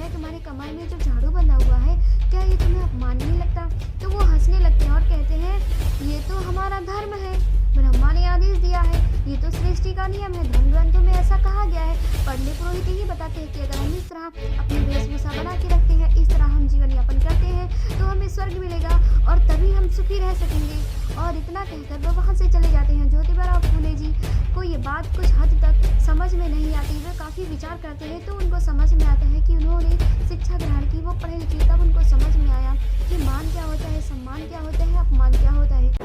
है तुम्हारे कमर में जो झाड़ू बंधा हुआ है, क्या ये तुम्हें अपमान नहीं लगता? तो वो हंसने लगते हैं और कहते हैं ये तो हमारा धर्म है, ब्रह्मा ने आदेश दिया है, ये तो सृष्टि का नियम है, धर्म ग्रंथों में ऐसा कहा गया है। पंडित पुरोहित ही बताते हैं कि अगर हम इस तरह अपनी वेशभूषा बना के रखते हैं, इस तरह हम जीवन यापन करते हैं तो हमें स्वर्ग मिलेगा और तभी हम सुखी रह सकेंगे। और इतना कहकर वो वहाँ से चले जाते हैं। ज्योतिबा फूले जी को ये बात कुछ हद तक समझ में नहीं आती। वे काफ़ी विचार करते हैं तो उनको समझ में आता है कि उन्होंने शिक्षा ग्रहण की, वो पढ़े लिखे, तब उनको समझ में आया कि मान क्या होता है, सम्मान क्या होता है, अपमान क्या होता है।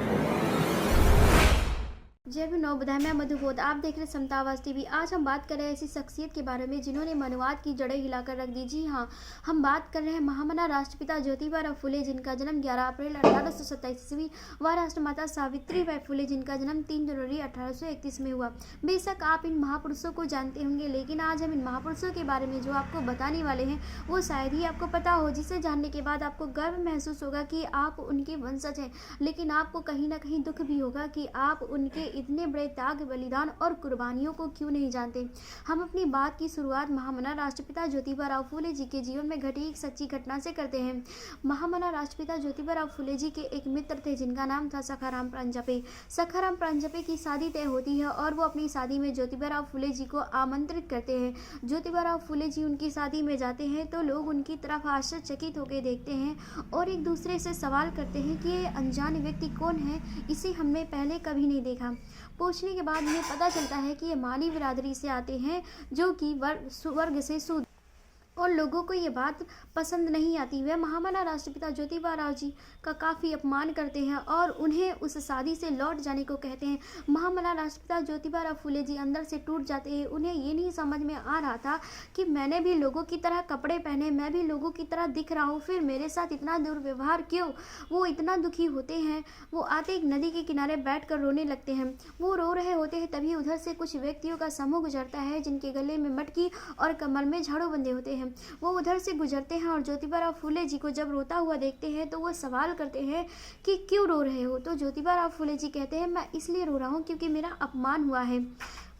जय भी नवोदय, मैं मधुबोध, आप देख रहे समता आवाज़ टीवी। आज हम बात कर रहे हैं ऐसी शख्सियत के बारे में जिन्होंने मनुवाद की जड़ें हिलाकर रख दी। जी हाँ, हम बात कर रहे हैं महामना राष्ट्रपिता ज्योतिबा फूले, जिनका जन्म 11 अप्रैल 1827 ईस्वी व राष्ट्रमाता सावित्रीबाई फूले, जिनका जन्म 3 जनवरी 1831 में हुआ। बेशक आप इन महापुरुषों को जानते होंगे, लेकिन आज हम इन महापुरुषों के बारे में जो आपको बताने वाले हैं वो शायद ही आपको पता हो, जिसे जानने के बाद आपको गर्व महसूस होगा कि आप उनके वंशज हैं, लेकिन आपको कहीं ना कहीं दुख भी होगा कि आप उनके इतने बड़े त्याग, बलिदान और कुर्बानियों को क्यों नहीं जानते। हम अपनी बात की शुरुआत महामना राष्ट्रपिता ज्योतिबा फूले जी के जीवन में घटी एक सच्ची घटना से करते हैं। महामना राष्ट्रपिता ज्योतिबा फूले जी के एक मित्र थे जिनका नाम था सखाराम प्रांजपे। सखाराम प्रांजपे की शादी तय होती है और वो अपनी शादी में ज्योतिबा फूले जी को आमंत्रित करते हैं। ज्योतिबा फूले जी उनकी शादी में जाते हैं तो लोग उनकी तरफ आश्चर्यचकित होकर देखते हैं और एक दूसरे से सवाल करते हैं कि ये अनजान व्यक्ति कौन है, इसे हमने पहले कभी नहीं देखा। पूछने के बाद हमें पता चलता है कि ये माली बिरादरी से आते हैं जो कि स्वर्ग से शूद्र, और लोगों को ये बात पसंद नहीं आती। वे महामना राष्ट्रपिता ज्योतिबा जी का काफ़ी अपमान करते हैं और उन्हें उस शादी से लौट जाने को कहते हैं। महामना राष्ट्रपिता ज्योतिबा फूले जी अंदर से टूट जाते हैं। उन्हें ये नहीं समझ में आ रहा था कि मैंने भी लोगों की तरह कपड़े पहने, मैं भी लोगों की तरह दिख रहा हूँ, फिर मेरे साथ इतना दुर्व्यवहार क्यों। वो इतना दुखी होते हैं। वो आते एक नदी के किनारे बैठ कर रोने लगते हैं। वो रो रहे होते हैं तभी उधर से कुछ व्यक्तियों का समूह गुजरता है जिनके गले में मटकी और कमर में झाड़ू बंधे होते हैं। वो उधर से गुजरते हैं और ज्योतिबा फूले जी को जब रोता हुआ देखते हैं तो वो सवाल करते हैं कि क्यों रो रहे हो। तो ज्योतिबा फूले जी कहते हैं मैं इसलिए रो रहा हूँ क्योंकि मेरा अपमान हुआ है।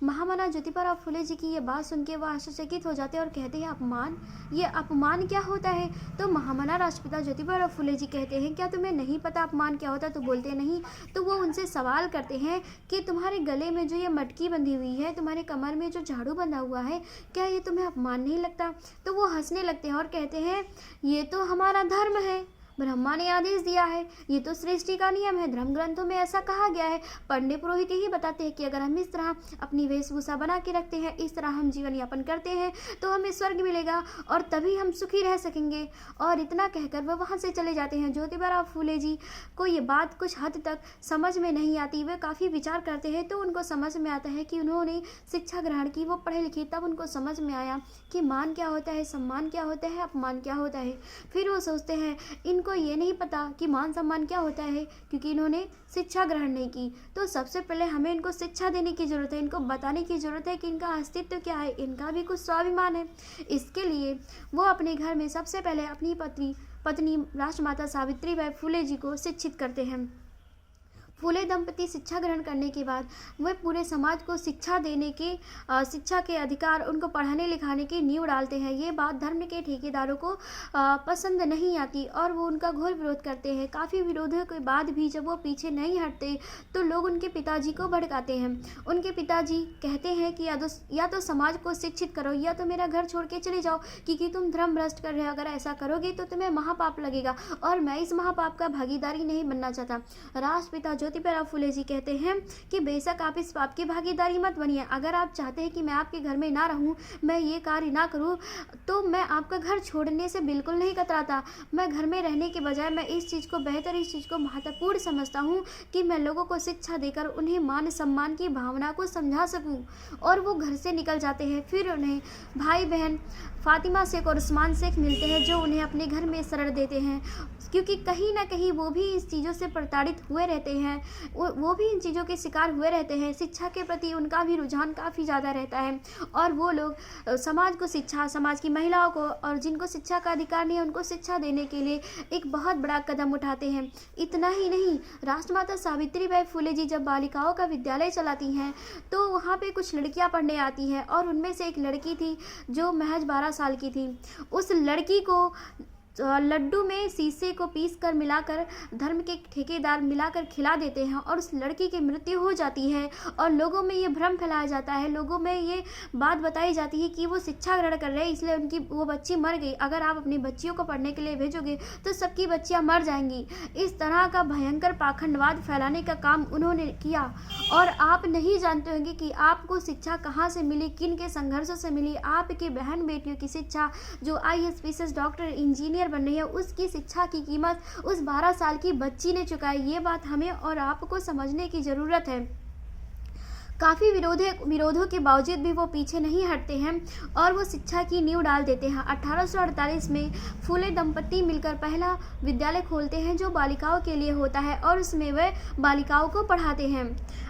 महामना ज्योतिबा फूले जी की ये बात सुन के वह आश्चर्यचकित हो जाते हैं और कहते हैं अपमान, ये अपमान क्या होता है। तो महामना राष्ट्रपिता ज्योतिबा फूले जी कहते हैं क्या तुम्हें नहीं पता अपमान क्या होता। तो बोलते नहीं। तो वो उनसे सवाल करते हैं कि तुम्हारे गले में जो ये मटकी बंधी हुई है, तुम्हारे कमर में जो झाड़ू बंधा हुआ है, क्या ये तुम्हें अपमान नहीं लगता। तो वो हंसने लगते हैं और कहते हैं ये तो हमारा धर्म है, ब्रह्मा ने आदेश दिया है, ये तो सृष्टि का नियम है, धर्म ग्रंथों में ऐसा कहा गया है। पंडित पुरोहित ही बताते हैं कि अगर हम इस तरह अपनी वेशभूषा बना के रखते हैं, इस तरह हम जीवन यापन करते हैं तो हमें स्वर्ग मिलेगा और तभी हम सुखी रह सकेंगे। और इतना कहकर वह वहाँ से चले जाते हैं। ज्योतिबा फूले जी को ये बात कुछ हद तक समझ में नहीं आती। वे काफ़ी विचार करते हैं तो उनको समझ में आता है कि उन्होंने शिक्षा ग्रहण की, वो पढ़े लिखे, तब उनको समझ में आया कि मान क्या होता है, सम्मान क्या होता है, अपमान क्या होता है। फिर वो सोचते हैं इनको ये नहीं पता कि मान सम्मान क्या होता है क्योंकि इन्होंने शिक्षा ग्रहण नहीं की। तो सबसे पहले हमें इनको शिक्षा देने की ज़रूरत है, इनको बताने की ज़रूरत है कि इनका अस्तित्व क्या है, इनका भी कुछ स्वाभिमान है। इसके लिए वो अपने घर में सबसे पहले अपनी पत्नी राष्ट्रमाता सावित्रीबाई फूले जी को शिक्षित करते हैं। फूले दंपति शिक्षा ग्रहण करने के बाद वे पूरे समाज को शिक्षा देने के, शिक्षा के अधिकार, उनको पढ़ाने लिखाने की नींव डालते हैं। ये बात धर्म के ठेकेदारों को पसंद नहीं आती और वो उनका घोर विरोध करते हैं। काफ़ी विरोधों के बाद भी जब वो पीछे नहीं हटते तो लोग उनके पिताजी को भड़काते हैं। उनके पिताजी कहते हैं कि या तो समाज को शिक्षित करो या तो मेरा घर छोड़ के चले जाओ क्योंकि तुम धर्म भ्रष्ट कर रहे हो। अगर ऐसा करोगे तो तुम्हें महापाप लगेगा और मैं इस महापाप का भागीदारी नहीं बनना चाहता। राष्ट्रपिता ज्योतिबा फूले जी कहते हैं कि बेशक आप इस पाप की भागीदारी मत बनिए। अगर आप चाहते हैं कि मैं आपके घर में ना रहूं, मैं ये कार्य ना करूं, तो मैं आपका घर छोड़ने से बिल्कुल नहीं कतराता। मैं घर में रहने के बजाय मैं इस चीज़ को बेहतर, इस चीज़ को महत्वपूर्ण समझता हूं कि मैं लोगों को शिक्षा देकर उन्हें मान सम्मान की भावना को समझा सकूं। और वो घर से निकल जाते हैं। फिर उन्हें भाई बहन फातिमा शेख और उस्मान शेख मिलते हैं जो उन्हें अपने घर में शरण देते हैं क्योंकि कहीं ना कहीं वो भी इस चीज़ों से प्रताड़ित हुए रहते हैं। हैं वो भी इन चीज़ों के शिकार हुए रहते हैं। शिक्षा के प्रति उनका भी रुझान काफ़ी ज़्यादा रहता है और वो लोग समाज को शिक्षा, समाज की महिलाओं को और जिनको शिक्षा का अधिकार नहीं है उनको शिक्षा देने के लिए एक बहुत बड़ा कदम उठाते हैं। इतना ही नहीं, राष्ट्रमाता सावित्रीबाई फुले जी जब बालिकाओं का विद्यालय चलाती हैं तो वहाँ पे कुछ लड़कियाँ पढ़ने आती हैं और उनमें से एक लड़की थी जो महज 12 साल की थी। उस लड़की को लड्डू में शीशे को पीस कर मिलाकर धर्म के ठेकेदार मिलाकर खिला देते हैं और उस लड़की की मृत्यु हो जाती है और लोगों में ये भ्रम फैलाया जाता है, लोगों में ये बात बताई जाती है कि वो शिक्षा ग्रहण कर रहे हैं इसलिए उनकी वो बच्ची मर गई। अगर आप अपनी बच्चियों को पढ़ने के लिए भेजोगे तो सबकी बच्चियां मर जाएंगी। इस तरह का भयंकर पाखंडवाद फैलाने का काम उन्होंने किया और आप नहीं जानते होंगे कि आपको शिक्षा कहाँ से मिली, किन के संघर्षों से मिली। आपकी बहन बेटियों की शिक्षा जो IAS, PCS, डॉक्टर, इंजीनियर बन रही है, उसकी शिक्षा की कीमत उस 12 साल की बच्ची ने चुकाई। ये बात हमें और आपको समझने की ज़रूरत है। काफ़ी विरोधों के बावजूद भी वो पीछे नहीं हटते हैं और वो शिक्षा की नींव डाल देते हैं। 1848 में फूले दंपत्ति मिलकर पहला विद्यालय खोलते हैं जो बालिकाओं के लिए होता है और उसमें वे बालिकाओं को पढ़ाते हैं।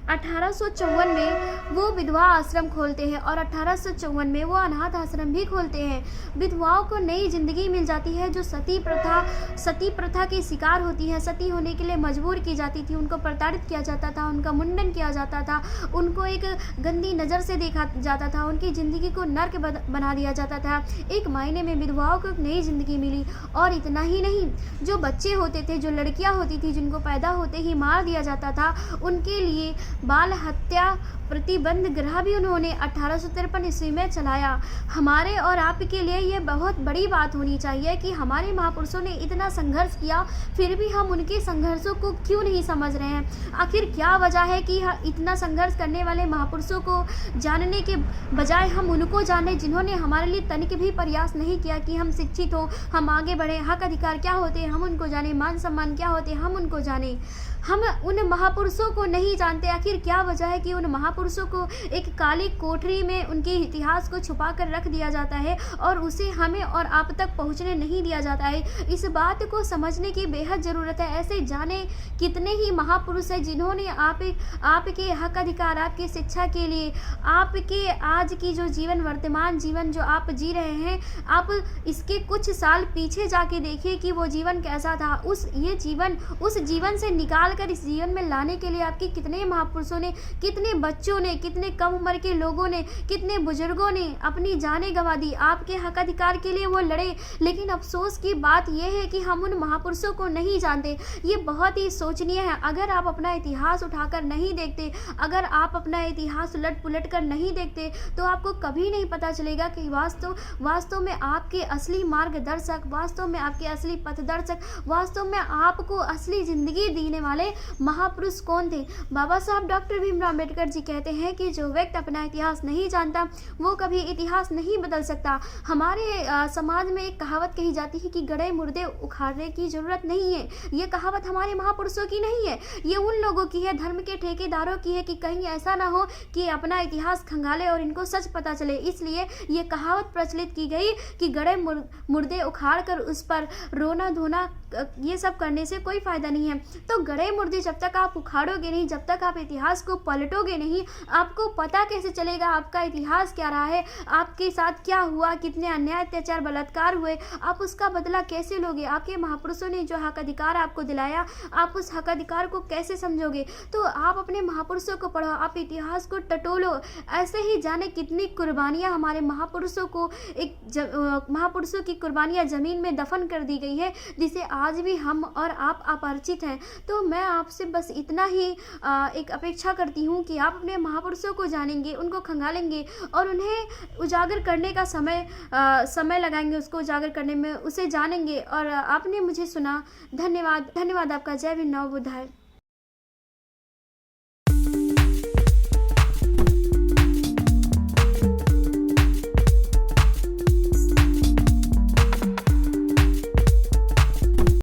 1854 में वो विधवा आश्रम खोलते हैं और 1854 में वो अनाथ आश्रम भी खोलते हैं। विधवाओं को नई जिंदगी मिल जाती है जो सती प्रथा की शिकार होती है, सती होने के लिए मजबूर की जाती थी, उनको प्रताड़ित किया जाता था, उनका मुंडन किया जाता था, उनको एक गंदी नज़र से देखा जाता था, उनकी ज़िंदगी को नर्क बना दिया जाता था। एक मायने में विधवाओं को एक नई ज़िंदगी मिली। और इतना ही नहीं, जो बच्चे होते थे, जो लड़कियां होती थी जिनको पैदा होते ही मार दिया जाता था, उनके लिए बाल हत्या प्रतिबंध गृह भी उन्होंने 1853 ईस्वी में चलाया। हमारे और आपके लिए ये बहुत बड़ी बात होनी चाहिए कि हमारे महापुरुषों ने इतना संघर्ष किया फिर भी हम उनके संघर्षों को क्यों नहीं समझ रहे हैं। आखिर क्या वजह है कि इतना संघर्ष करने वाले महापुरुषों को जानने के बजाय हम उनको जाने जिन्होंने हमारे लिए तनिक भी प्रयास नहीं किया कि हम शिक्षित हों, हम आगे बढ़े, हक अधिकार क्या होते हैं हम उनको जाने, मान सम्मान क्या होते हैं हम उनको जाने। हम उन महापुरुषों को नहीं जानते। आखिर क्या वजह है कि उन महापुरुषों को एक काली कोठरी में उनके इतिहास को छुपा कर रख दिया जाता है और उसे हमें और आप तक पहुंचने नहीं दिया जाता है। इस बात को समझने की बेहद ज़रूरत है। ऐसे जाने कितने ही महापुरुष हैं जिन्होंने आपके हक अधिकार, आपकी शिक्षा के लिए, आपके आज की जो जीवन, वर्तमान जीवन जो आप जी रहे हैं, आप इसके कुछ साल पीछे जाके देखिए कि वो जीवन कैसा था। उस जीवन से निकाल कर इस जीवन में लाने के लिए आपके कितने महापुरुषों ने, कितने बच्चों ने, कितने कम उम्र के लोगों ने, कितने बुजुर्गों ने अपनी जानें गंवा दी। आपके हक अधिकार के लिए वो लड़े। लेकिन अफसोस की बात यह है कि हम उन महापुरुषों को नहीं जानते। ये बहुत ही शोचनीय है। अगर आप अपना इतिहास उठाकर नहीं देखते, अगर आप अपना इतिहास उलट पुलट कर नहीं देखते तो आपको कभी नहीं पता चलेगा कि वास्तव में आपके असली मार्गदर्शक, वास्तव में आपके असली पथदर्शक, वास्तव में आपको असली जिंदगी देने वाले महापुरुष कौन थे। बाबा साहब डॉक्टर भीमराव अम्बेडकर जी कहते हैं कि जो व्यक्ति अपना इतिहास नहीं जानता वो कभी इतिहास नहीं बदल सकता। हमारे समाज में एक कहावत कही जाती है कि गड़े मुर्दे उखाड़ने की जरूरत नहीं है। ये कहावत हमारे महापुरुषों की नहीं है, ये उन लोगों की है, धर्म के ठेकेदारों की है कि कहीं ऐसा ना हो कि अपना इतिहास खंगाले और इनको सच पता चले। इसलिए ये कहावत प्रचलित की गई कि गड़े मुर्दे उखाड़ कर उस पर रोना धोना ये सब करने से कोई फायदा नहीं है। तो गड़े मुर्दे जब तक आप उखाड़ोगे नहीं, जब तक आप इतिहास को पलटोगे नहीं, आपको पता कैसे चलेगा आपका इतिहास क्या रहा है, आपके साथ क्या हुआ, कितने अन्याय, अत्याचार, बलात्कार हुए, आप उसका बदला कैसे लोगे। आपके महापुरुषों ने जो हक अधिकार आपको दिलाया, आप उस हक अधिकार को कैसे समझोगे। तो आप अपने महापुरुषों को पढ़ो, आप इतिहास को टटोलो। ऐसे ही जाने कितनी कुर्बानियाँ हमारे महापुरुषों को, महापुरुषों की कुर्बानियाँ ज़मीन में दफन कर दी गई है जिसे आज भी हम और आप अपरिचित हैं। तो मैं आपसे बस इतना ही एक अपेक्षा करती हूँ कि आप अपने महापुरुषों को जानेंगे, उनको खंगालेंगे और उन्हें उजागर करने का समय लगाएंगे, उसको उजागर करने में, उसे जानेंगे। और आपने मुझे सुना, धन्यवाद। धन्यवाद आपका। जय भीम, नमो बुद्धाय।